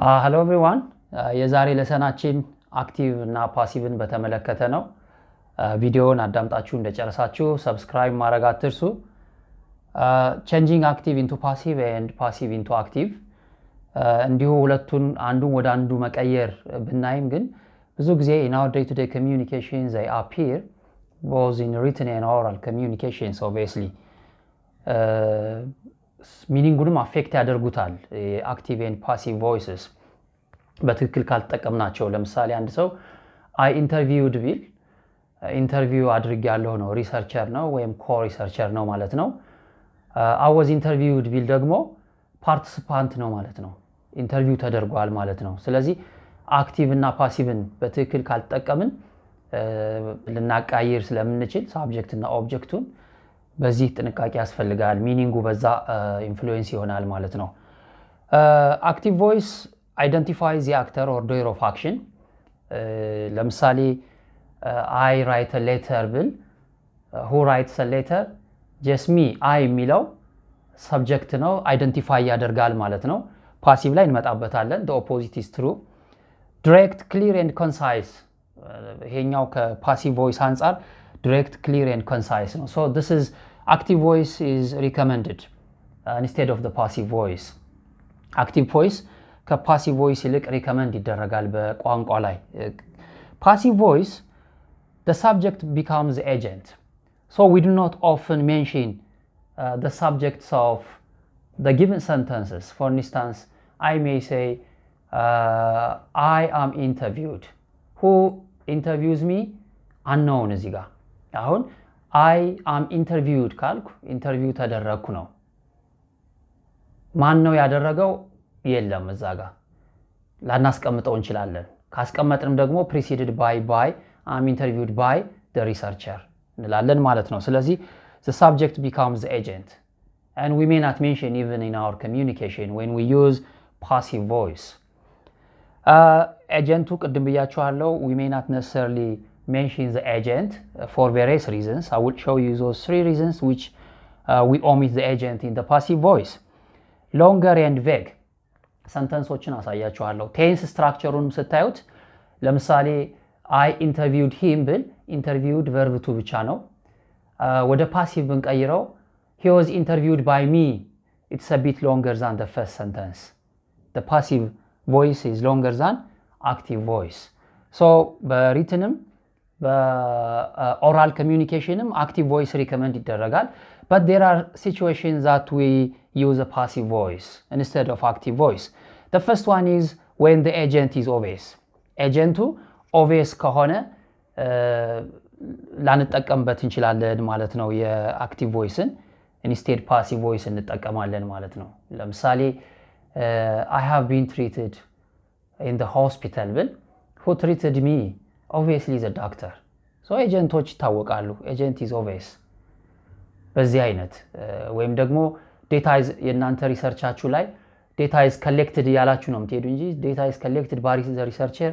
Hello everyone. የዛሬ ለሰናችን አክቲቭ እና ፓሲቭን በተመለከተ ነው። ቪዲዮውን አዳምጣችሁ እንደጨረሳችሁ ሰብስክራይብ ማድረግ አትርሱ። Changing active into passive and passive into active እንዲሁ ሁለቱን አንዱን ወደ አንዱ መቀየር ብናይም ግን ብዙ ጊዜ in our day to day communications they appear both in written and oral communications obviously ሚኒንጉንም አፌክት ያደርጉታል active and passive voices በትክክል ካልተጠቀምናቸው ለምሳሌ አንድ ሰው I interviewed ቢል ኢንተርቪው አድርጌያለሁ ነው ሪሰርቸር ነው ወይም ኮ ሪሰርቸር ነው ማለት ነው I was interviewed ቢል ደግሞ ፓርቲሲፓንት ነው ማለት ነው ኢንተርቪው ተደርጓል ማለት ነው ስለዚህ አክቲቭ እና ፓሲቭን በትክክል ካልተጠቀምን ልናቃይር ስለምንችል ሳብጀክት እና ኦብጀክቱን በዚህ ጥንቃቄ ያስፈልጋል ሚኒንጉ በዛ ኢንፍሉዌንስ ይሆናል ማለት ነው active voice identifies the actor or doer of action ለምሳሌ I write a letter ብል who writes a letter just me I የሚለው subject ነው identify ያደርጋል ማለት ነው passive ላይ እንመጣበታለን the opposite is true direct clear and concise ይሄኛው ከpassive voice አንፃር direct clear and concise ነው so this is active voice is recommended instead of the passive voice active voice ከpassive voice ይልቅ recommend ይደረጋል በቋንቋ ላይ passive voice the subject becomes the agent so we do not often mention the subjects of the given sentences for instance I may say I am interviewed who interviews me unknown እዚህ ጋር አሁን I am interviewed ካልኩ ኢንተርቪው ተደረኩ ነው ማን ነው ያደረገው የለም እዛ ጋር ላናስቀምጠው እንችላለን ካስቀመጥንም ደግሞ preceded by I'm interviewed by the researcher እንላለን ማለት ነው ስለዚህ the subject becomes the agent and we may not mention even in our communication when we use passive voice agentu ቅድም ብያችኋለሁ we may not necessarily mention the agent for various reasons I will show you those three reasons which we omit the agent in the passive voice longer and vague sentenceዎችን አሳያችኋለሁ tense structure-ውን ስታዩት ለምሳሌ I interviewed him ብል interviewed verb to ብቻ ነው ወደ passive ብንቀይረው he was interviewed by me it's a bit longer than the first sentence the passive voice is longer than active voice so በwrittenም በoral communicationም active voice recommend ይደረጋል but there are situations that we use a passive voice instead of active voice the first one is when the agent is obvious agentu obvious ከሆነ ላንጠቀምበት እንችላለን ማለት ነው የactive voiceን instead passive voice እንጠቀማለን ማለት ነው ለምሳሌ I have been treated in the hospital ብል who treated me obviously the doctor so agenቶች ይታወቃሉ agent is obvious በዚህ አይነት ወይም ደግሞ data is የናንተ ሪሰርቻችሁ ላይ data is collected ያላችሁ ነው የምትሄዱ እንጂ data is collected by the researcher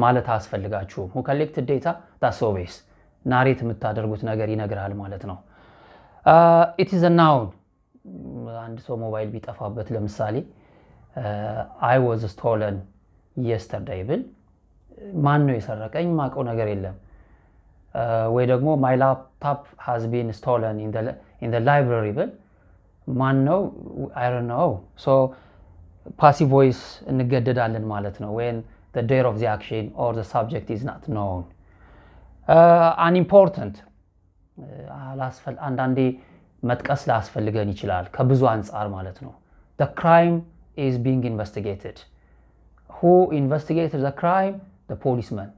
ማለት አስፈልጋችሁ who collected data that's obvious narrate የምታደርጉት ነገር ይነግራል ማለት ነው it is a noun አንድ ሰው ሞባይል ቢጠፋበት ለምሳሌ I was stolen yesterday ብል ማን ነው የሰረቀኝ ማቀው ነገር የለም ወይ ደግሞ my laptop has been stolen in the library ብል ማን ነው I don't know so passive voice እንገደዳለን ማለት ነው when the date of the action or the subject is not known unimportant አንዳንዴ መጥቀስ ላስፈልገን ይችላል ከብዙ አንፃር ማለት ነው the crime is being investigated who investigated the crime the policeman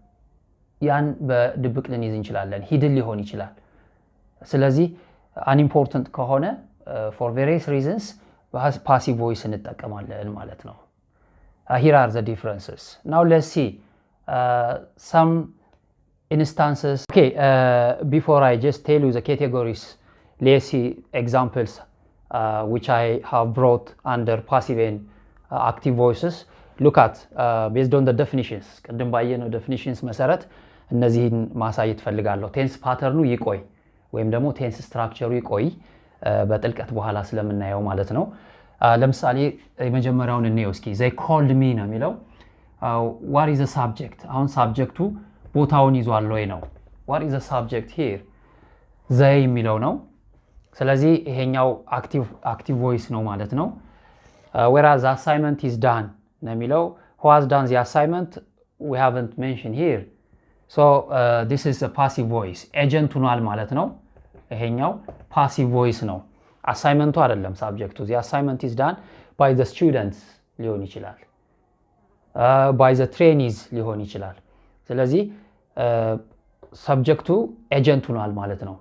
ያን በድብቅ ልንይዝ እንችላለን ሂድን ሊሆን ይችላል ስለዚህ unimportant ከሆነ for various reasons passive voice እንጠቀማለን ማለት ነው here are the differences now let's see some instances okay before I just tell you the categories let's see examples which I have brought under passive and active voices look at based on the definitions ቀደም ባየነው definitions መሰረት እነዚህን ማሳየት ፈልጋለሁ tense pattern ይቆይ ወይም ደግሞ tense structure ይቆይ በጥልቀት በኋላ ስለምናየው ማለት ነው ለምሳሌ የመጀመሪያውን እንየው እስኪ they called me ነው የሚለው what is the subject አሁን ሳብጀክቱ ቦታውን ይዟል ወይ ነው what is the subject here they የሚለው ነው ስለዚህ ይሄኛው active voice ነው ማለት ነው whereas the assignment is done ነው የሚለው who has done the assignment we haven't mentioned here so this is a passive voice agent ሆኗል ማለት ነው ይሄኛው passive voice ነው assignment አይደለም subject the assignment is done by the students ሊሆን ይችላል by the trainees ሊሆን ይችላል ስለዚህ subject agent ሆኗል ማለት ነው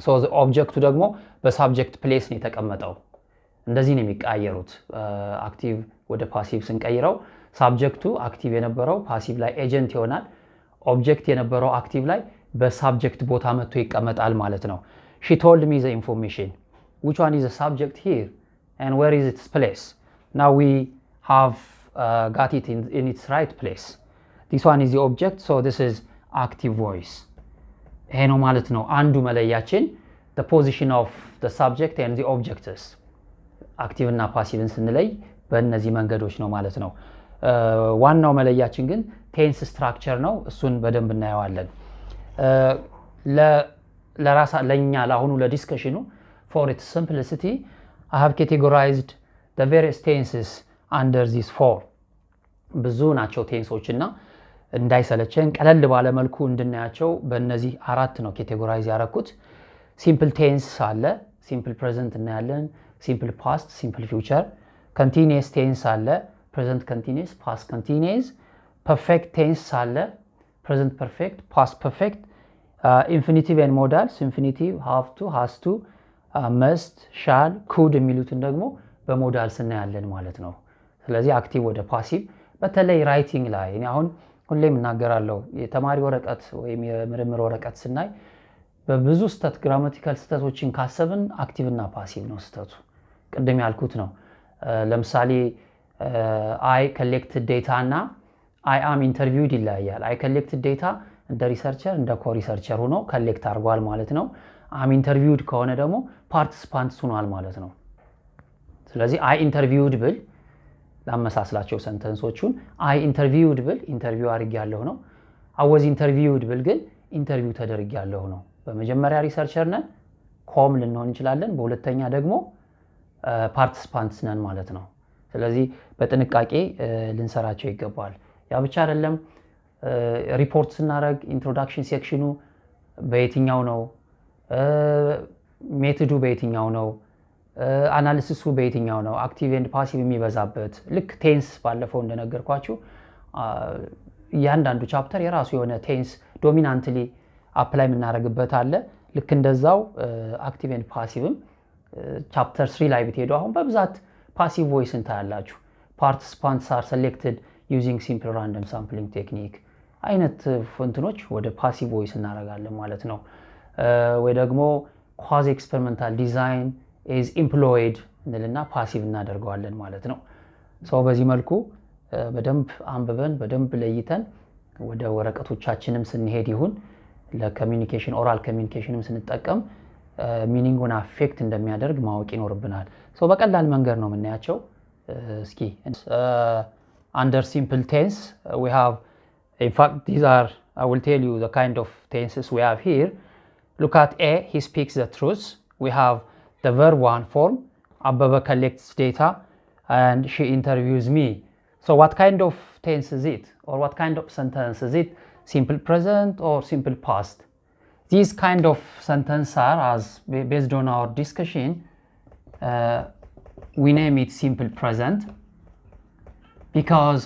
so the object ደግሞ በsubject place ነው የተቀመጠው እንደዚህ ነው የሚቀያየሩት active ወደ passive ስንቀይረው subject active የነበረው passive ላይ agent ይሆናል object የነበረው active ላይ በsubject ቦታ መጥቶ ይቀመጣል ማለት ነው she told me the information which one is the subject here and where is its place now we have got it in its right place this one is the object so this is active voice ይሄ ነው ማለት ነው አንዱ መለያችን the position of the subject and the objects active እና passive ስንለይ በእነዚህ መንገዶች ነው ማለት ነው ዋናው መለያችን ግን tense structure ነው እሱን በደንብ እናየዋለን ለኛ ለአሁኑ ለዲስከሽኑ for its simplicity I have categorized the various tenses under these four ብዙ ናቸው ቴንሶች እና እንዳይሰለቸን ቀለል ባለ መልኩ እንድናያቸው በእነዚህ አራት ነው categorize ያረኩት simple tense አለ simple present እናያለን simple past simple future continuous tense አለ present continuous past continuous perfect tense አለ present perfect past perfect infinitive and modals infinitive have to has to must shall could የሚሉትን ደግሞ በሞዳልስ እናያለን ማለት ነው ስለዚህ አክቲቭ ወደ ፓሲቭ በተለይ ራይቲንግ ላይ እኔ አሁን ሁሌም እናገራለሁ የተማሪ ወረቀት ወይም የምርምር ወረቀት ስናይ በብዙ ስህተት ግራማቲካል ስህተቶችን ካሰብን አክቲቭ እና ፓሲቭ ነው ስህተቱ ቅድም ያልኩት ነው ለምሳሌ I collected data እና I am interviewed ይለያያል I collected data እንደ ሪሰርቸር እንደ ኮሪሰርቸር ሆኖ ኮሌክት አድርጓል ማለት ነው am interviewed ከሆነ ደግሞ participants ሆኗል ማለት ነው ስለዚህ I interviewed ብል ላመሳስላቸው ሰንተንሶቹን I interviewed ብል ኢንተርቪው አድርጌያለሁ ነው I was interviewed ብል ግን ኢንተርቪው ተደርጌያለሁ ነው በመጀመሪያ ሪሰርቸር ነን ኮም ልንሆን እንችላለን በሁለተኛ ደግሞ participants ነን ማለት ነው ስለዚህ በጥንቃቄ ልንሰራቸው ይገባል ያ ብቻ አይደለም ሪፖርት ስናደርግ ኢንትሮዳክሽን ሴክሽኑ በየትኛው ነው ሜቶዱ በየትኛው ነው አናሊሲሱ በየትኛው ነው አክቲቭ ኤንድ ፓሲቭ የሚበዛበት ልክ ቴንስ ባለፈው እንደነገርኳችሁ ያንዳንዱ ቻፕተር የራሱ የሆነ ቴንስ ዶሚናንትሊ አፕላይ የምናደርግበት አለ ልክ እንደዛው አክቲቭ ኤንድ ፓሲቭም ቻፕተር 3 ላይ ብትሄዱ አሁን በብዛት passive voice እንታያላችሁ participants are selected using simple random sampling technique አይነት ፎንትኖች ወደ passive voice እናደርጋለን ማለት ነው ወይ ደግሞ quasi experimental design is employed እንልና passive እናደርገዋለን ማለት ነው ሶ በዚህ መልኩ በደንብ አንብበን በደንብ ለይተን ወደ ወረቀቶቻችንም ስንሄድ ይሁን ለኮሚኒኬሽን ኦራል ኮሚኒኬሽንም ስንጠቀም ሚኒንጉን አፌክት እንደሚያደርግ ማወቅ ይኖርብናል ሶ በቀላል መንገድ ነው የምናያቸው እስኪ under simple tense we have in fact these are I will tell you the kind of tenses we have here look at A he speaks the truth we have the verb one form Ababa collects data and she interviews me so what kind of tense is it or what kind of sentence is it simple present or simple past these kind of sentences are as based on our discussion we name it simple present because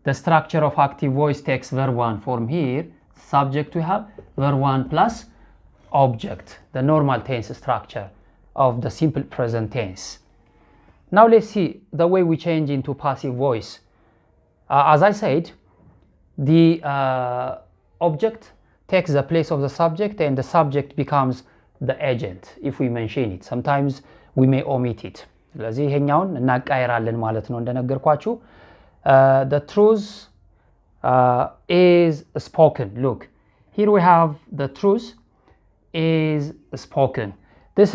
the structure of active voice takes verb one form here subject we have verb one plus object the normal tense structure of the simple present tense now let's see the way we change into passive voice as I said the object takes the place of the subject and the subject becomes the agent if we mention it sometimes we may omit it ስለዚህ ይሄኛውን እናቃይራለን ማለት ነው እንደነገርኳችሁ the truth is spoken look here we have the truth is spoken this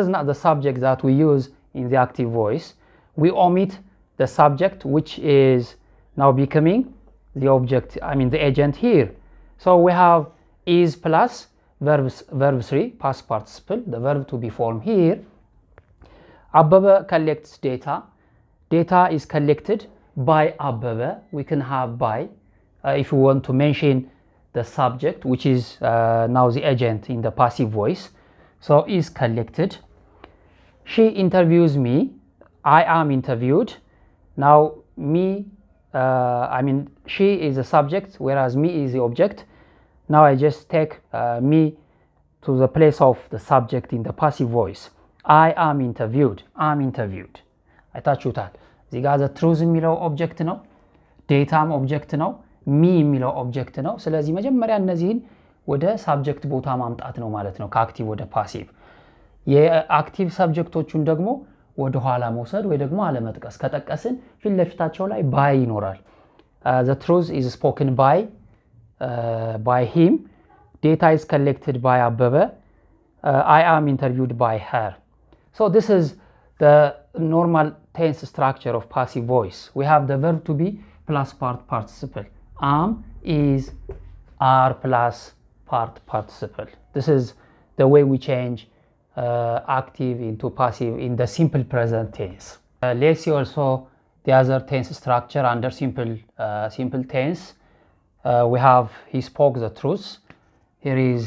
is not the subject that we use in the active voice, we omit the subject, which is now becoming the object, the agent here. So we have is plus verb 3 past participle, the verb to be formed here. Abebe collects data. Data is collected by Abebe. We can have by if we want to mention the subject, which is now the agent in the passive voice. So is collected. She interviews me. I am interviewed. Now me, she is the subject, whereas me is the object. Now I just take me to the place of the subject in the passive voice. I am interviewed. I'm interviewed. አይታችሁታል። እዚህ ጋር the truth የሚለው ኦብጀክት ነው። ዴታም ኦብጀክት ነው። ሚ የሚለው ኦብጀክት ነው። ስለዚህ መጀመሪያ እነዚህን ወደ ሳብጀክት ቦታ ማምጣት ነው ማለት ነው ከአክቲቭ ወደ ፓሲቭ። የአክቲቭ ሰብጀክቶቹን ደግሞ ወደ ኋላ መውሰድ ወይ ደግሞ አለመጥቀስ። ከጠቀስን ፊት ለፊታቸው ላይ ባይ ይኖራል። the truth is spoken by him. Data is collected by Abebe. I am interviewed by her. So this is the normal tense structure of passive voice. We have the verb to be plus participle. Am is are plus participle. This is the way we change active into passive in the simple present tense. Let's see also the other tense structure under simple tense. We have he spoke the truth. Here is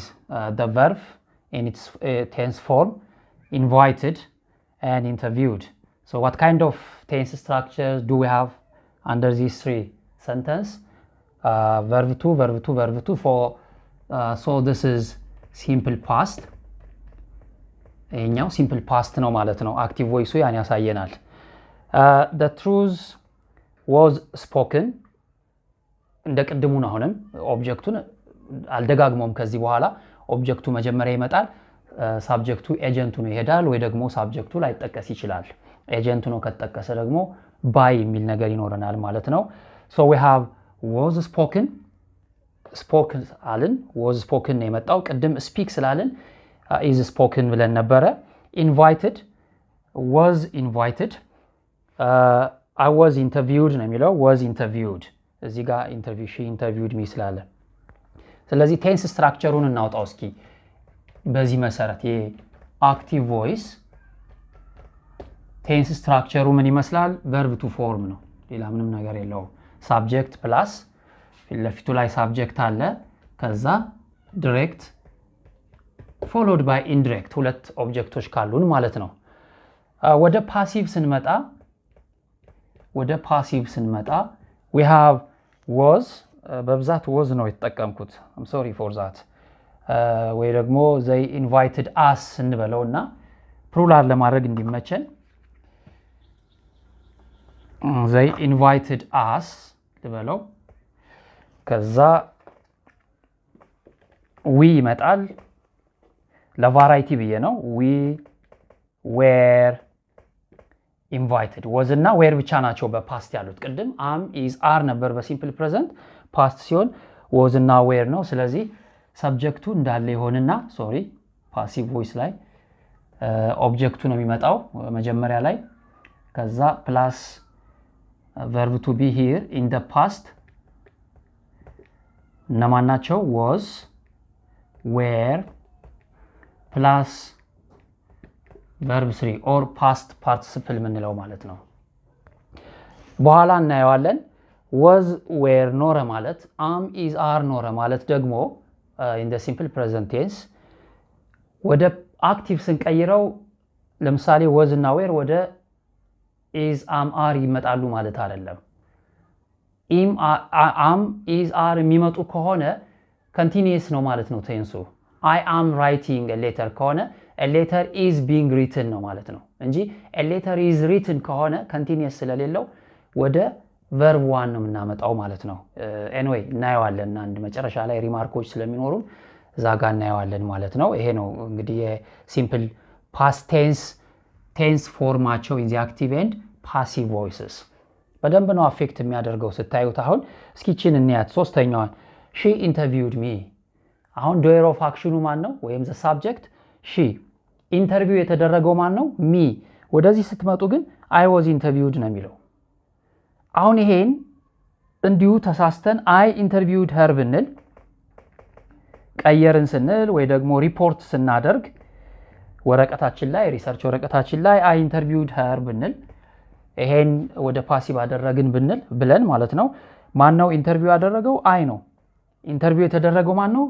the verb in its tense form, invited and interviewed. So what kind of tense structures do we have under these three sentences? Verb 2, verb 2, verb 2 for so this is simple past. ይሄኛው simple past ነው ማለት ነው። active voice ያን ያሳየናል። The truth was spoken. እንደ ቅድሙ ነው። አሁንም ኦብጀክቱን አልደጋግሞም። ከዚህ በኋላ ኦብጀክቱ መጀመሪያ ይመጣል። ሳብጀክቱ ኤጀንቱ ነው ይሄዳል፣ ወይ ደግሞ ሳብጀክቱ ላይ ተጠቀስ ይችላል። ኤጀንቱ ነው ከተጠቀሰ ደግሞ ባይ የሚል ነገር ይኖረናል ማለት ነው። So we have was spoken አልን። was spoken ነው የመጣው። ቅድም speak ስላልን is spoken ብለን ነበረ። invited was invited. I was interviewed ነው የሚለው was interviewed። እዚህ ጋር ኢንተርቪው she interviewed me ስላለ ስለዚህ ቴንስ ስትራክቸሩን እናውጣው እስኪ። በዚህ መሰረት የአክቲቭ ቮይስ ቴንስ ስትራክቸሩ ምን ይመስላል? verb to form ነው። ሌላ ምንም ነገር የለውም። subject plus ፊት ለፊቱ ላይ subject አለ። ከዛ direct followed by indirect ሁለት ኦብጀክቶች ካሉን ማለት ነው። ወደ ፓሲቭ ስንመጣ we have was በብዛት was ነው የተጠቀምኩት። I'm sorry for that. ወይ ደግሞ they invited us እንበለውና ፕሉራል ለማድረግ እንዲመቸን they invited us ልበለው። ከዛ we ይመጣል። ለቫራይቲ ብዬ ነው። we were invited was እና were ብቻ ናቸው በፓስት ያሉት። ቅድም am is are ነበር በሲምፕል ፕሬዘንት። ፓስት ሲሆን was እና were ነው። ስለዚህ ሰብጀክቱ እንዳለ ይሆንና ፓሲቭ ቮይስ ላይ ኦብጀክቱ ነው የሚመጣው መጀመሪያ ላይ። ከዛ ፕላስ verb to be here in the past እነማን ናቸው? was were plus verb 3 or past participle ምንለው ማለት ነው። በኋላ እናየዋለን። was were ኖረ ማለት am is are ኖረ ማለት ደግሞ in the simple present tense ወደ active ስንቀይረው ለምሳሌ was እና were ወደ is am are ይመጣሉ ማለት አይደለም። am is are የሚመጡ ከሆነ continuous ነው ማለት ነው ቴንሱ። I am writing a letter ከሆነ a letter is being written ነው ማለት ነው እንጂ a letter is written ከሆነ continuous ስለሌለው ወደ verb 1 ነው የምናመጣው ማለት ነው። anyway እናየዋለን አንድ መጨረሻ ላይ ሪማርኮች ስለሚኖሩ እዛ ጋር እናየዋለን ማለት ነው። ይሄ ነው እንግዲህ የሲምፕል past tense ፎርማቸው in the active and passive voices በደንብ ነው አፌክት የሚያደርገው ስታዩት። አሁን እስኪችን እንያት ሶስተኛዋን she interviewed me። አሁን doer of action ማን ነው? ወይም the subject she። ኢንተርቪው የተደረገው ማን ነው? me። ወደዚህ ስትመጡ ግን I was interviewed ነው የሚለው አሁን ይሄን እንዲሁ ተሳስተን I interviewed her ብንል ቀየርን ስንል ወይ ደግሞ ሪፖርት ስናደርግ ወረቀታችን ላይ ሪሰርች ወረቀታችን ላይ I interviewed her ብንል ይሄን ወደ ፓሲቭ አደረግን ብለን ማለት ነው ማን ነው ኢንተርቪው ያደረገው I ነው ኢንተርቪው የተደረገው ማን ነው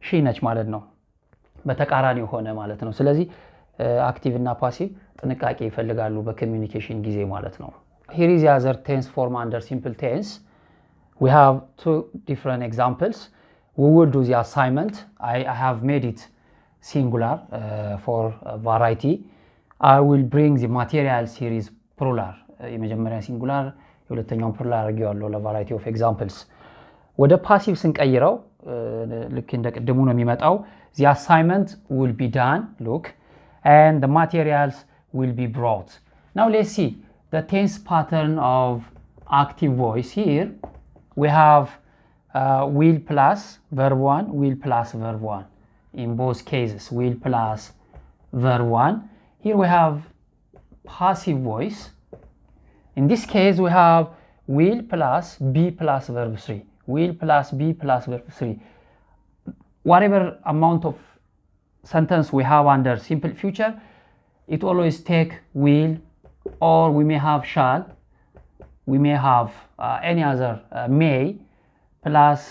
she ነች ማለት ነው በተቃራኒው ሆነ ማለት ነው ስለዚህ አክቲቭ እና ፓሲቭ ጥንቃቄ ይፈልጋሉ በኮሚኒኬሽን ጊዜ ማለት ነው here is the other tense form under simple tense we have two different examples we will do the assignment I have made it singular for variety I will bring the material series plural የመጀመሪያ ሲንጉላር የሁለተኛው ፕሉራል አድርጌዋለሁ ለቫራይቲ ኦፍ ኤግዛምፕልስ ወደ ፓሲቭ ስንቀይረው ልክ እንደቀደሙ ነው የሚመጣው the assignment will be done look and the materials will be brought now let's see the tense pattern of active voice here we have will plus verb 1 will plus verb 1 in both cases will plus verb 1 here we have passive voice in this case we have will plus be plus verb 3 will plus be plus verb 3 whatever amount of sentence we have under simple future it always take will or we may have shall we may have any other may plus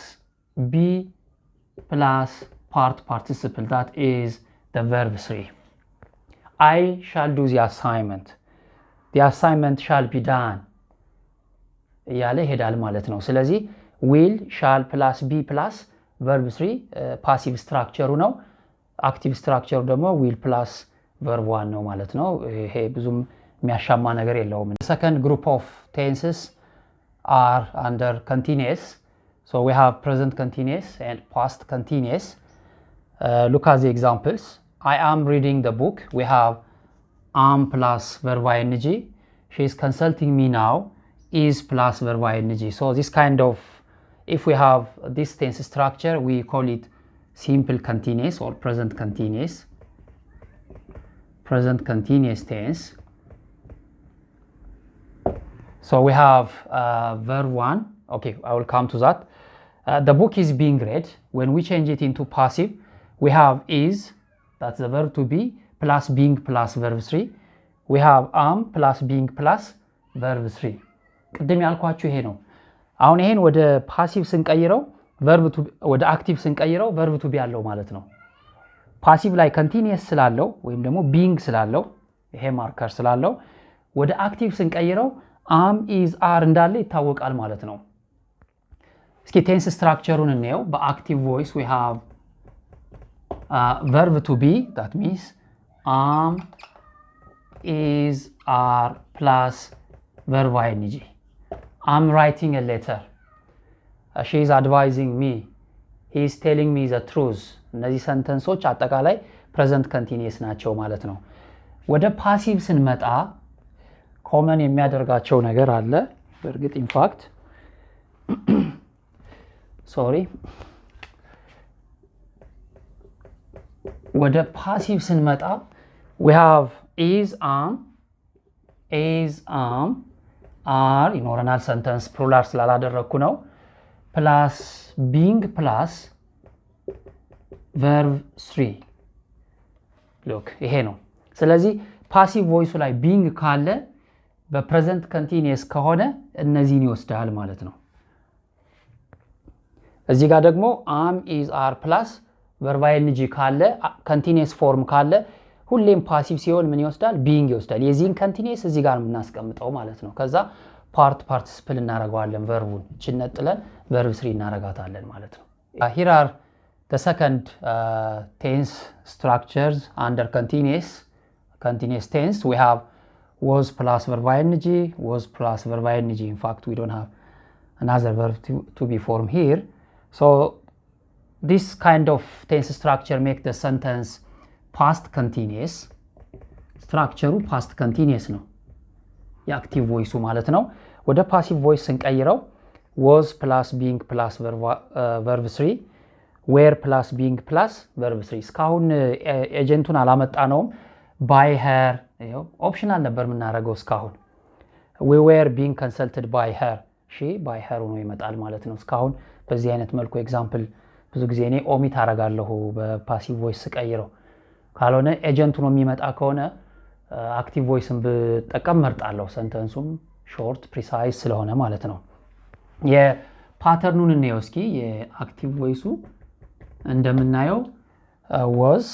be plus participle that is the verb 3 I shall do the assignment the assignment shall be done ያለ ይሄዳል ማለት ነው ስለዚህ will shall plus be plus verb 3 passive structure ነው active structure ደግሞ will plus verb 1 ነው ማለት ነው ይሄ ብዙም የሚያሻማ ነገር የለውም the second group of tenses are under continuous so we have present continuous and past continuous look at the examples I am reading the book we have am plus verb ing she is consulting me now is plus verb ing so this kind of if we have this tense structure we call it simple continuous or present continuous tense so we have verb 1 okay I will come to that the book is being read when we change it into passive we have is that's the verb to be plus being plus verb 3 we have am plus being plus verb 3 ቅድም ያልኳችሁ ይሄ ነው አሁን ይሄን ወደ ፓሲቭ ስንቀይረው verb to ወደ አክቲቭ ስንቀይረው verb to be ያለው ማለት ነው ፓሲቭ ላይ continuous ስላለው ወይም ደግሞ being ስላለው ይሄ ማርከር ስላለው ወደ አክቲቭ ስንቀይረው am is are እንዳለ ይታወቃል ማለት ነው እስኪ ቴንስ ስትራክቸሩን እንየው በአክቲቭ ቮይስ we have verb to be that means am is are plus verb ing I'm writing a letter she is advising me he is telling me the truth እነዚህ ሰንተንሶች አጠቃላይ present continuous ናቸው ማለት ነው ወደ ፓሲቭ ስንመጣ ኮመን የሚያደርጋቸው ነገር አለ በእርግጥ in fact sorry ወደ ፓሲቭ ስንመጣ we have is am are ይኖረናል ሰንተንስ ፕሉራል ስላላደረኩ ነው plus being plus verb 3 look ይሄ ነው ስለዚህ ፓሲቭ ቮይሱ ላይ being ካለ በፕሬዘንት continuous ከሆነ እነዚህን ይወስዳል ማለት ነው እዚህ ጋር ደግሞ am is are plus verb ing ካለ continuous form ካለ ሁሌም ፓሲቭ ሲሆን ምን ይወስዳል being ይወስዳል የዚህን continuous እዚህ ጋር እናስቀምጠው ማለት ነው ከዛ participle እናረጋዋለን verb-ን እችነጥለን verb 3 እናረጋታለን ማለት ነው here are the second tense structures under continuous tense we have was plus verb ing was plus verb ing in fact we don't have another verb to be formed here so this kind of tense structure make the sentence past continuous structure past continuous ነው የአክቲቭ ቮይሱ ማለት ነው ወደ ፓሲቭ ቮይስ ስንቀይረው was plus being plus verb 3 were plus being plus verb 3 እስካሁን ኤጀንቱን አላመጣነውም by her ኦፕሽናል ነበር የምናደርገው እስካሁን we were being consulted by her she by her ሆኖ ይመጣል ማለት ነው እስካሁን በዚህ አይነት መልኩ ኤግዛምፕል ብዙ ጊዜ እኔ ኦሚት አደርጋለሁ በፓሲቭ ቮይስ ቀይረው ካልሆነ ኤጀንት ነው የሚመጣ ከሆነ አክቲቭ ቮይስን በጠቀም መርጣለሁ ሰንተንሱም ሾርት ፕሪሳይዝ ስለሆነ ማለት ነው የፓተርኑን እንየው እስኪ የአክቲቭ ቮይሱ እንደምናየው was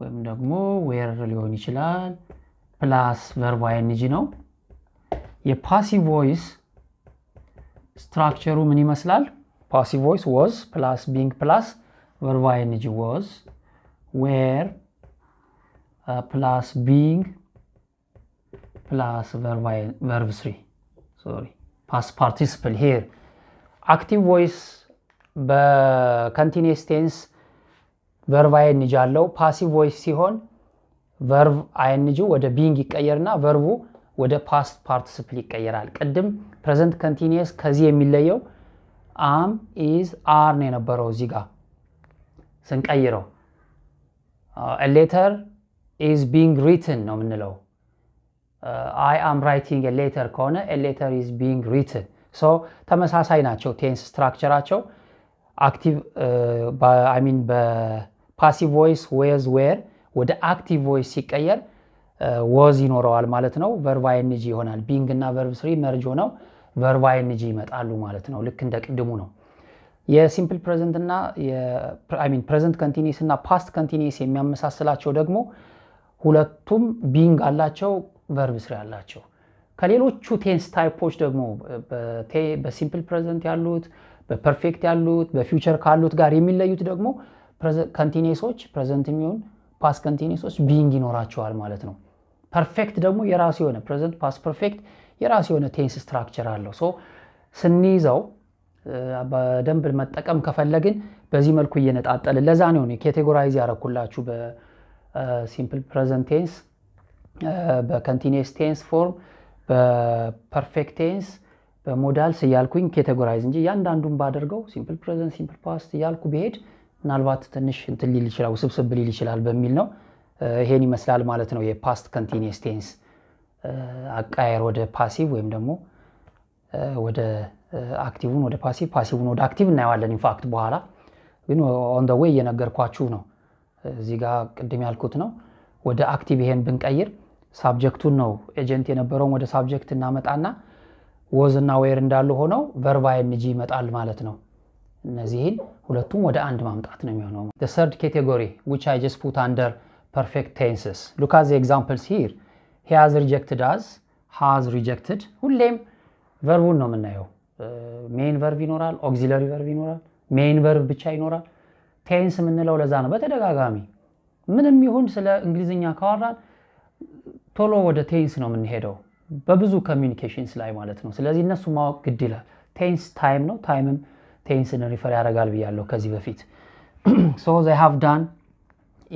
ወይም ደግሞ where ሊሆን ይችላል ፕላስ verb ing ነው የፓሲቭ ቮይስ ስትራክቸሩ ምን ይመስላል passive voice was plus being plus verb ing was where plus being plus verb 3 sorry past participle here active voice በcontinuous tense verb ing አለው passive voice ሲሆን verb ing ወደ being ይቀየርና verb ወደ past participle ይቀየራል ቅድም present continuous ከዚህ የሚለየው am is are ነው የነበረው እዚህ ጋር ስንቀይረው a letter is being written ነው የምንለው I am writing a letter ከሆነ a letter is being written so ተመሳሳይ ናቸው tense structureአቸው active I mean በpassive voice was were ወደ active voice ሲቀየር was ይኖረዋል ማለት ነው verb ing ይሆናል being እና verb 3 merge ሆነው verb ing ይመጣሉ ማለት ነው ልክ እንደ ቅድሙ ነው የሲምፕል ፕሬዘንት እና I mean present continuous እና past continuous የሚያመሳስላቸው ደግሞ ሁለቱም being አላቸው verb 3 አላቸው ከሌሎቹ ቴንስ ታይፖች ደግሞ በሲምፕል ፕሬዘንት ያሉት በፐርፌክት ያሉት በፊውቸር ካሉት ጋር የሚለዩት ደግሞ continuousዎች present የሚሆን past continuousዎች being ይኖራቸዋል ማለት ነው ፐርፌክት ደግሞ የራሱ የሆነ present past perfect የራሱ የሆነ ቴንስ ስትራክቸር አለው ሶ ስንይዘው በደንብ መጠቀም ከፈለግን በዚህ መልኩ እየነጣጠልን ለዛ ነው ካቴጎራይዝ ያረኩላችሁ በሲምፕል ፕሬዘንት ቴንስ በኮንቲኒየስ ቴንስ ፎርም በፐርፌክት ቴንስ በሞዳልስ ያልኩኝ ካቴጎራይዝ እንጂ ያንዳንዱን ባደርገው ሲምፕል ፕሬዘንት ሲምፕል ፓስት ያልኩ በሄድ ምናልባት ትንሽ እንትን ሊል ይችላል ውስብስብ ሊል ይችላል በሚል ነው ይሄን ይመስላል ማለት ነው የፓስት ኮንቲኒየስ ቴንስ አቃየር ወደ ፓሲቭ ወይም ደግሞ ወደ አክቲቭን ወደ ፓሲቭን ወደ አክቲቭ እናየዋለን ኢንፋክት በኋላ ግን ኦን ዘ ዌይ የነገርኳችሁ ነው እዚህ ጋር ቅድም ያልኩት ነው ወደ አክቲቭ ይሄን ብንቀይር ሳብጀክቱን ነው ኤጀንት የነበረው ወደ ሳብጀክት እናመጣና was እና where እንዳሉ ሆነው verb ing ይመጣል ማለት ነው እነዚህን ሁለቱም ወደ አንድ ማምጣት ነው የሚሆነው the third category which I just put under perfect tenses look at the examples here he has rejected us has rejected ሁሌም verb ነው የምናየው main verb ይኖራል auxiliary verb ይኖራል main verb ብቻ ይኖራል tense የምንለው ለዛ ነው በተደጋጋሚ ምንም ይሁን ስለ እንግሊዝኛ ካወራን ቶሎ ወደ tense ነው የምንሄደው በብዙ ኮሚኒኬሽንስ ላይ ማለት ነው ስለዚህ እነሱ ማወቅ ግድ ይላል tense time ነው timeም tenseን ሪፈር ያደርጋል ብያለሁ ከዚህ በፊት so they have done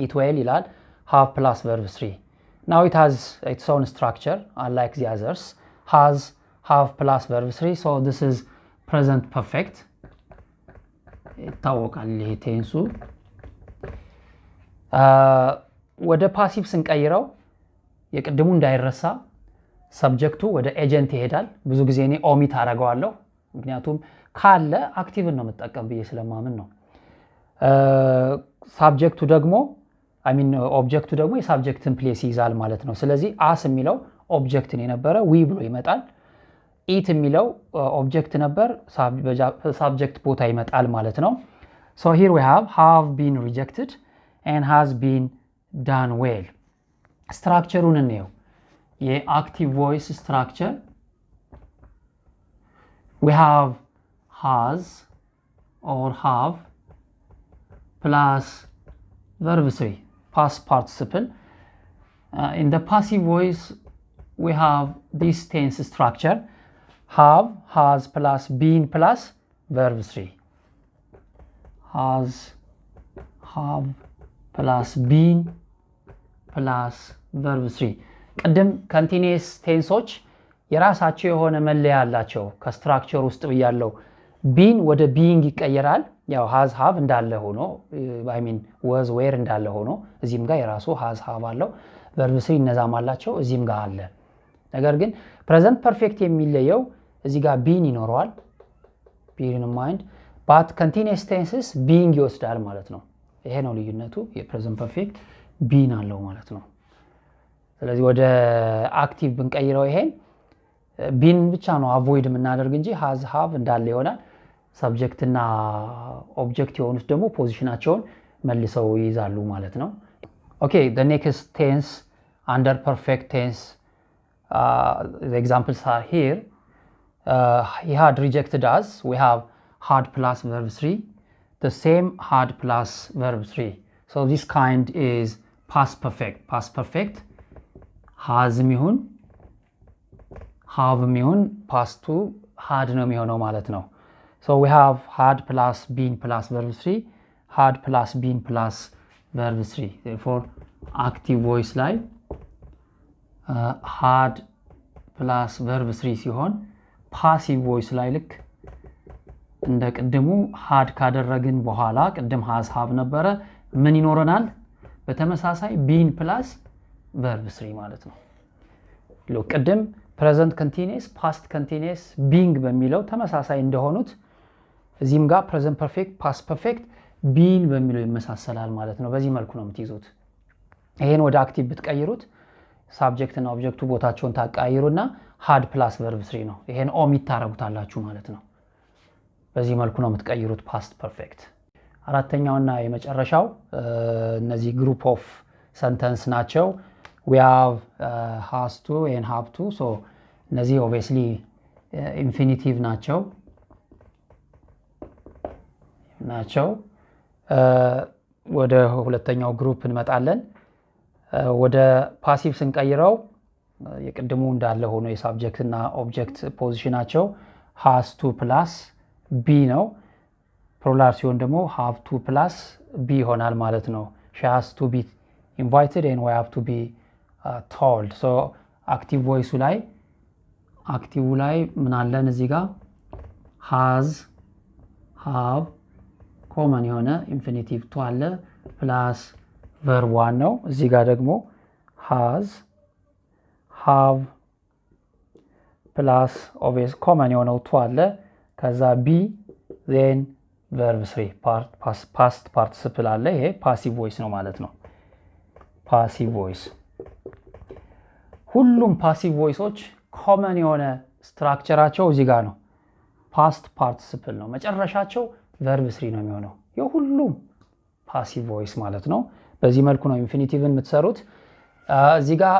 it well ይላል have plus verb 3 now it has its own structure unlike the others has have plus verb 3 so this is present perfect ይታወቃል ይሄ ቴንሱ ወደ ፓሲቭ ስንቀይረው የቅድሙ እንዳይረሳ ሰብጀክቱ ወደ ኤጀንት ይሄዳል ብዙ ጊዜ እኔ ኦሚት አደርጋለሁ ምክንያቱም ካለ አክቲቭን ነው መጠቀም ብዬ ስለማምን ነው ሰብጀክቱ ደግሞ I mean ኦብጀክቱ ደግሞ የሰብጀክትን ፕሌስ ይዛል ማለት ነው ስለዚህ as የሚለው ኦብጀክትን የነበረ we ብሎ ይመጣል it የሚለው ኦብጀክት ነበር ሰብጀክት ቦታ ይመጣል ማለት ነው so here we have been rejected and has been done well structure-ውን እንየው የactive voice structure we have has or have plus verb 3 past participle in the passive voice we have this tense structure have has plus been plus verb 3 has have plus been plus verb 3 ቀደም continuous tenseዎች የራሳቸው የሆነ መለያ አላቸው ከስትራክቸር ውስጥ ያለው been ወደ being ይቀየራል ያው has have እንዳለ ሆኖ I mean was were እንዳለ ሆኖ እዚህም ጋር የራሱ has have አለው verb 3 እነዛም አላቸው እዚህም ጋር አለ ነገር ግን present perfect የሚለየው እዚህ ጋር been ይኖረዋል bear in mind but continuous tenses being ይወስዳል ማለት ነው ይሄ ነው ልዩነቱ የpresent perfect been አለው ማለት ነው ስለዚህ ወደ active ብንቀይረው ይሄን been ብቻ ነው avoid የምናደርግ እንጂ has have እንዳለ ይሆናል subject እና object የሆኑት ደግሞ ፖዚሽናቸውን መልሰው ይይዛሉ ማለት ነው okay the next tense under perfect tense the examples are here he had rejected us we have had plus verb 3 the same had plus verb 3 so this kind is past perfect has የሚሆን have የሚሆን past to had ነው የሚሆነው ማለት ነው so we have had plus been plus verb 3 had plus been plus verb 3 therefore active voice ላይ had plus verb 3 ሲሆን passive voice ላይ ልክ እንደ ቅድሙ had ካደረግን በኋላ ቅድም has have ነበረ ምን ይኖረናል በተመሳሳይ been plus verb 3 ማለት ነው ሎክ ቅድም present continuous past continuous being በሚለው ተመሳሳይ እንደሆኑት እዚህም ጋር present perfect past perfect been በሚለው ይመሳሰላል ማለት ነው በዚህ መልኩ ነው የምትይዙት ይሄን ወደ active ብትቀይሩት subject እና object ቦታቸውን ታቀያይሩና had plus verb 3 ነው ይሄን omit ታረጉታላችሁ ማለት ነው በዚህ መልኩ ነው የምትቀይሩት past perfect አራተኛውና የመጨረሻው እነዚህ group of sentence ናቸው we have has to and have to so እነዚህ obviously infinitive ናቸው ወደ ሁለተኛው ግሩፕ እንመጣለን ወደ ፓሲቭ ስንቀይረው የቅድሙ እንዳለ ሆኖ የሳብጀክት እና ኦብጀክት ፖዚሽናቸው has to plus be ነው ፕሉራል ሲሆን ደግሞ have to plus be ይሆናል ማለት ነው she has to be invited and we have to be told so active voice ላይ ምን አለን እዚህ ጋር has have common የሆነ infinitive to አለ plus verb 1 ነው እዚህ ጋር ደግሞ has have plus obvious common የሆነው to አለ ከዛ be then verb 3 past participle አለ ይሄ passive voice ነው ማለት ነው passive voice ሁሉም passive voiceዎች common የሆነ ስትራክቸራቸው እዚህ ጋር ነው past participle ነው መጨረሻቸው verb 3 ነው የሚሆነው የሁሉም passive voice ማለት ነው በዚህ መልኩ ነው ኢንፊኒቲቭን የምትሰሩት እዚህ ጋር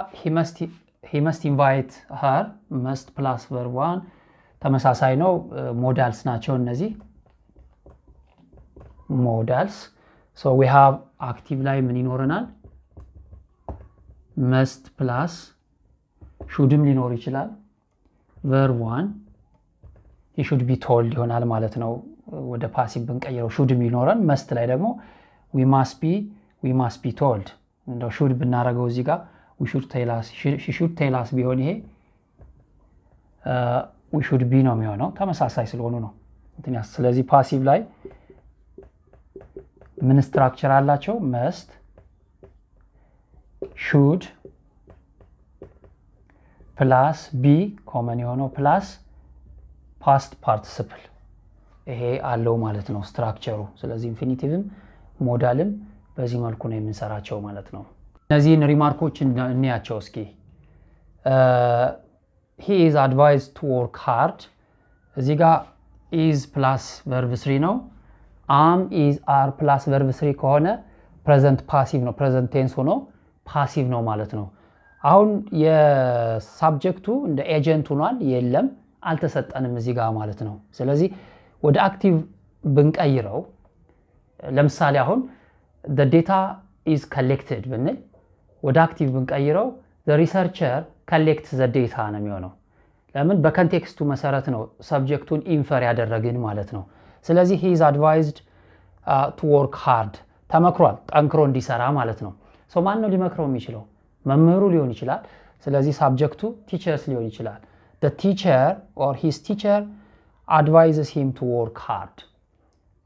he must invite her must plus verb 1 ተመሳሳይ ነው ሞዳልስ ናቸው እነዚህ modals so we have active ላይ ምን ይኖረናል must plus shouldም ሊኖር ይችላል verb 1 he should be told ይሆናል ማለት ነው ወደ passive ብንቀይረው shouldም ይኖራል must ላይ ደግሞ we must be told እንደው should ብናረገው እዚህ ጋር we should tell us she should tell us ቢሆን ይሄ we should be ነው የሚሆነው ተመሳሳይ ስለሆኑ ነው ስለዚህ passive ላይ ምን ስትራክቸር አላቸው must should plus be common የሆነው plus past participle ይሄ አለው ማለት ነው ስትራክቸሩ ስለዚህ ኢንፊኒቲቭም ሞዳልም በዚህ መልኩ ነው የምንሰራቸው ማለት ነው እነዚህን ሪማርኮች እንያቸው እስኪ he is advised to work hard እዚህ ጋር is plus verb 3 ነው am is are plus verb 3 ከሆነ present passive ነው present tense ሆኖ passive ነው ማለት ነው አሁን የሳብጀክቱ እንደ ኤጀንት ሆኗል የለም አልተሰጠንም እዚህ ጋር ማለት ነው ስለዚህ ወደ አክቲቭ ብንቀይረው ለምሳሌ አሁን the data is collected ብንል ወደ አክቲቭ ብንቀይረው the researcher collects the data ነው የሚሆነው ለምን በኮንቴክስቱ መሰረት ነው ሰብጀክቱን ኢንፈር ያደረግን ማለት ነው ስለዚህ he is advised to work hard ተመክሯል ጠንክሮ እንዲሰራ ማለት ነው ማን ነው ሊመክረው የሚችለው መምህሩ ሊሆን ይችላል ስለዚህ ሰብጀክቱ teachers ሊሆን ይችላል the teacher or his teacher advises him to work hard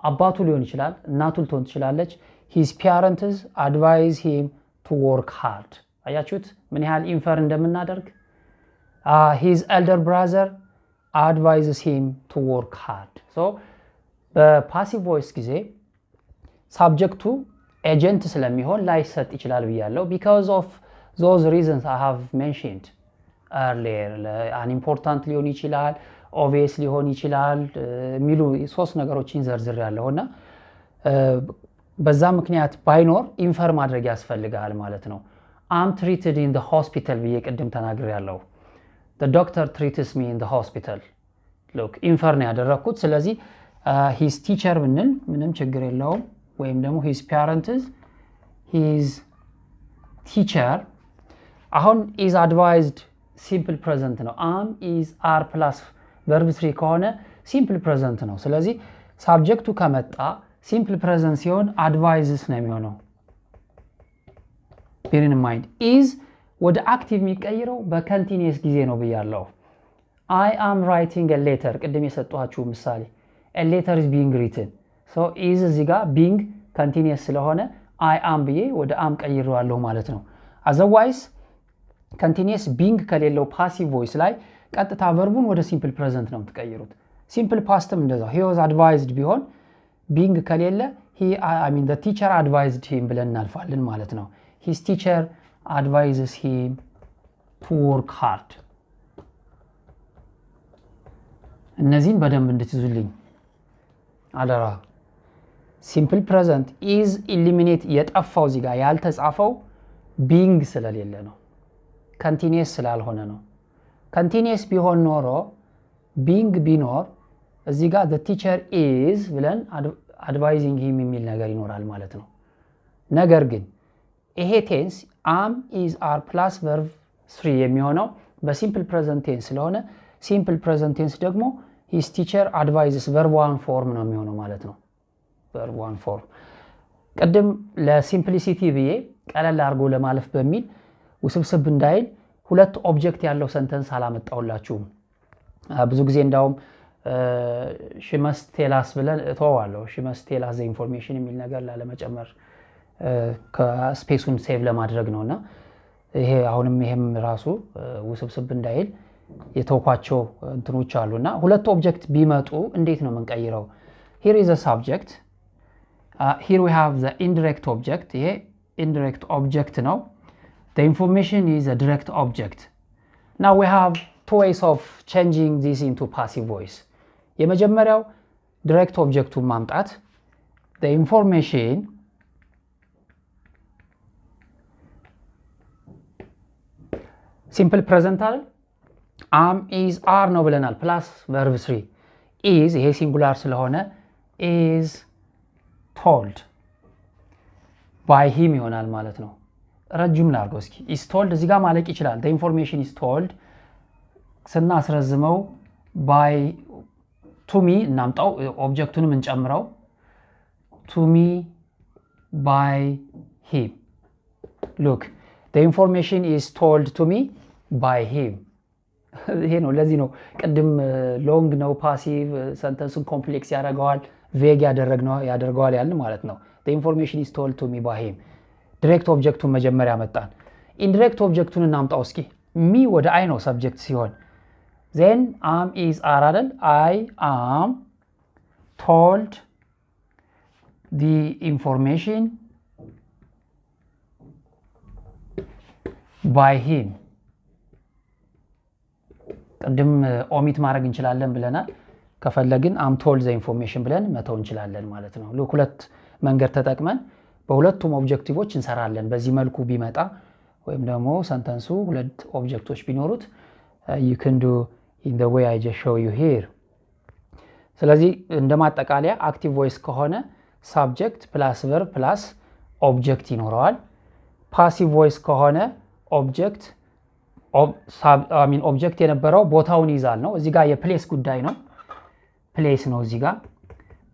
አባቱ ሊሆን ይችላል እናቱ ልትሆን ትችላለች his parents advise him to work hard አያችሁት ምን ያህል ኢንፈር እንደምናደርግ his elder brother advises him to work hard so በፓሲቭ ቮይስ ጊዜ ሳብጀክቱ ኤጀንት ስለሚሆን ላይሰጥ ይችላል ብያለሁ because of those reasons I have mentioned earlier unimportant ሊሆን ይችላል obvious ሊሆን ይችላል ሚሉ ሶስት ነገሮችን ዘርዝር ያለውና በዛ ምክንያት ባይኖር ኢንፈር ማድረግ ያስፈልጋል ማለት ነው I'm treated in the hospital ብዬ ቅድም ተናግሬ ያለው the doctor treats me in the hospital look ኢንፈር ነው ያደረኩት ስለዚህ his teacher ብንል ምንም ችግር የለውም ወይም ደግሞ his parents his teacher አሁን is advised simple present ነው am is are plus verb 3 ከሆነ simple present ነው ስለዚህ ሳብጀክቱ ከመጣ simple present ሲሆን advises ነው የሚሆነው bear in mind is ወደ active የሚቀይረው በcontinuous ጊዜ ነው ብያለሁ I am writing a letter ቅድም የሰጣችሁ ምሳሌ a letter is being written so is እዚህ ጋር being continuous ስለሆነ I am ብዬ ወደ am ቀይሬዋለሁ ማለት ነው otherwise continuous being ከሌለው passive voice ላይ ቀጥታ ቨርቡን ወደ simple present ነው የምትቀይሩት simple pastም እንደዛው he was advised ቢሆን being ከሌለ the teacher advised him ብለን እናልፋለን ማለት ነው his teacher advises him to work hard እነዚህን በደንብ እንድትይዙልኝ አደራ simple present is eliminate የጠፋው እዚህ ጋር ያልተጻፈው being ስለሌለ ነው continuous ስላልሆነ ነው continuous ቢሆን ኖሮ being ቢኖር እዚህ ጋር the teacher is ብለን advising him የሚል ነገር ይኖራል ማለት ነው ነገር ግን ይሄ ቴንስ am is are plus verb 3 የሚሆነው በsimple present tense ስለሆነ simple present tense ደግሞ his teacher advises verb 1 form ነው የሚሆነው ማለት ነው verb 1 form ቀደም ለሲምፕሊሲቲ ብዬ ቀለል አድርጎ ለማለፍ በሚል ውስብስብ እንዳይል ሁለት ኦብጀክት ያለው ሰንተንስ አላመጣውላችሁ ብዙ ጊዜ እንዳውም she must tell us ብለን ተዋዋለሁ she must tell us the information የሚል ነገር ለመጨመር ከስፔሱን ሴቭ ለማድረግ ነውና ይሄ አሁንም ይሄም ራሱ ውስብስብ እንዳይል የተወኳቸው እንትኖች አሉና ሁለት ኦብጀክት ቢመጡ እንዴት ነው መንቀይረው here is a subject here we have the indirect object ይሄ indirect object ነው the information is a direct object now we have two ways of changing this into passive voice የመጀመሪያው direct objectቱን ማምጣት the information simple present አይደል am is are ነው ብለናል plus verb 3 is ይሄ ሲንጉላር ስለሆነ is told by him ይሆናል ማለት ነው ረጅም ላርገው እስኪ is told እዚህ ጋር ማለቅ ይችላል the information is told ስናስረዝመው by to me እናምጣው ኦብጀክቱንም እንጨምረው to me by him look the information is told to me by him ይሄ ነው ለዚህ ነው ቀድም ሎንግ ነው ፓሲቭ ሰንተንሱን ኮምፕሌክስ ያደርገዋል ቬግ ያደርገዋል ያልን ማለት ነው the information is told to me by him direct objectቱን መጀመሪያ መጣን indirect objectቱን እናምጣው እስኪ me ወደ I ነው subject ሲሆን then am is are አይደል I am told the information by him ቀደም ኦሚት ማድረግ እንችላለን ብለናል ከፈለግን am told the information ብለን መተው እንችላለን ማለት ነው ለሁለት መንገድ ተጠቅመን በሁለቱም ኦብጀክቲቮች እንሰራለን በዚህ መልኩ ቢመጣ ወይም ደግሞ ሰንተንሱ ሁለት ኦብጀክቶች ቢኖሩት you can do in the way I just show you here ስለዚህ እንደማጠቃለያ active voice ከሆነ subject plus verb plus object ይኖረዋል passive voice ከሆነ object object የነበረው ቦታውን ይዛል ነው እዚህ ጋር የፕሌስ ጉዳይ ነው ፕሌስ ነው እዚህ ጋር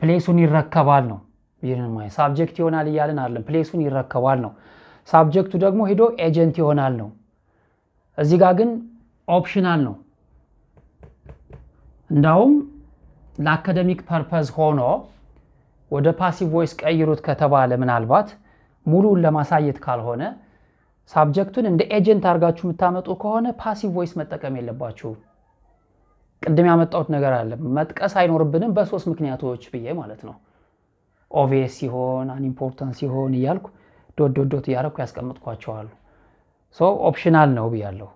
ፕሌሱን ይረከባል ነው ይሄንማይ ሳብጀክት ይሆናል ይያልን አይደለም ፕሌሱን ይረከባል ነው ሳብጀክቱ ደግሞ ሄዶ ኤጀንት ይሆናል ነው እዚህ ጋር ግን ኦፕሽናል ነው እንዳውም ለአካዳሚክ ፐርፐዝ ሆኖ ወደ ፓሲቭ ቮይስ ቀይሩት ከተባለ ምናልባት ሙሉን ለማሳየት ካልሆነ ሳብጀክቱን እንደ ኤጀንት አድርጋችሁ የምታመጡ ከሆነ ፓሲቭ ቮይስ መጠቀም የለባችሁም። ቅድም ያመጣሁት ነገር አለ መጥቀስ አይኖርብንም በሶስት ምክንያቶች ብዬ ማለት ነው። ኦብቪየስ ሲሆን አንኢምፖርታንት ሲሆን እያልኩ ዶት እያደረኩ ያስቀምጥኳቸዋል። ኦፕሽናል ነው ብያለሁ።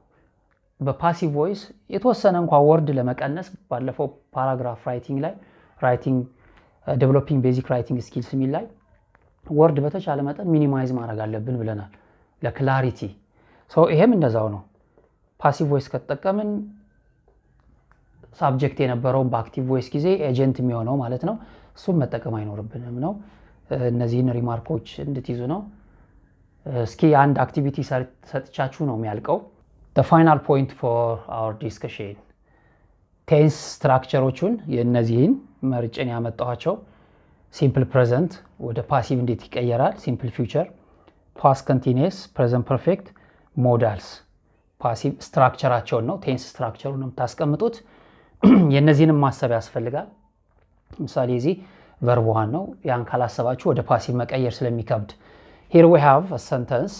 በፓሲቭ ቮይስ የተወሰነ እንኳን ወርድ ለመቀነስ ባለፈው ፓራግራፍ ራይቲንግ ላይ ዴቨሎፒንግ ቤዚክ ራይቲንግ ስኪልስ የሚል ላይ ወርድ በተቻለ መጠን ሚኒማይዝ ማድረግ አለብን ብለናል ለክላሪቲ። ይሄም እንደዛው ነው። ፓሲቭ ቮይስ ከተጠቀምን ሳብጀክት የነበረውን በአክቲቭ ቮይስ ጊዜ ኤጀንት የሚሆነው ማለት ነው እሱን መጠቀም አይኖርብንም ነው። እነዚህን ሪማርኮች እንድትይዙ ነው። እስኪ አንድ አክቲቪቲ ሰጥቻችሁ ነው የሚያልቀው። the final point for our discussion ቴንስ ስትራክቸሮቹን የእነዚህን መርጬን ያመጣኋቸው ሲምፕል ፕሬዘንት ወደ ፓሲቭ እንዴት ይቀየራል፣ ሲምፕል ፊውቸር፣ ፓስት ኮንቲኒየስ፣ ፕሬዘንት ፐርፌክት፣ ሞዳልስ ፓሲቭ ስትራክቸራቸውን ነው ቴንስ ስትራክቸሩን ነው የምታስቀምጡት። የእነዚህንም ማሰብ ያስፈልጋል። ምሳሌ እዚህ ቨርብ ዋን ነው። ያን ካላሰባችሁ ወደ ፓሲቭ መቀየር ስለሚከብድ here we have a sentence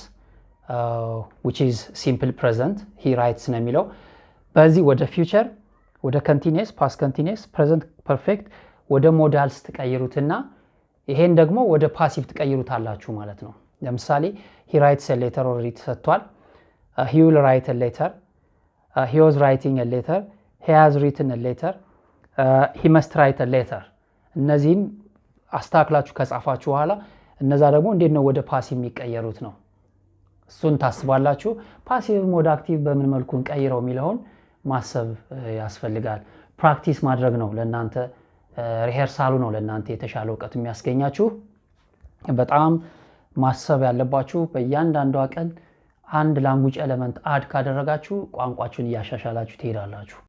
which is simple present he writes ነው የሚለው። በዚህ ወደ ፊውቸር ወደ ኮንቲኒየስ ፓስት ኮንቲኒየስ ፕሬዘንት ፐርፌክት ወደ ሞዳልስ ትቀይሩትና ይሄን ደግሞ ወደ ፓሲቭ ትቀይሩታላችሁ ማለት ነው። ለምሳሌ he writes a letter ኦልሬዲ ተሰጥቷል። he will write a letter, he was writing a letter, he has written a letter, he must write a letter። እነዚህን አስተካክላችሁ ከጻፋችሁ በኋላ እነዛ ደግሞ እንዴት ነው ወደ ፓሲቭ የሚቀየሩት ነው። እሱን ታስባላችሁ። ፓሲቭ ወደ አክቲቭ በምን መልኩ እንቀይረው የሚለውን ማሰብ ያስፈልጋል። ፕራክቲስ ማድረግ ነው ለእናንተ ሪሄርሳሉ ነው ለእናንተ የተሻለ እውቀት የሚያስገኛችሁ። በጣም ማሰብ ያለባችሁ በእያንዳንዷ ቀን አንድ ላንጉጅ ኤሌመንት አድ ካደረጋችሁ ቋንቋችሁን እያሻሻላችሁ ትሄዳላችሁ።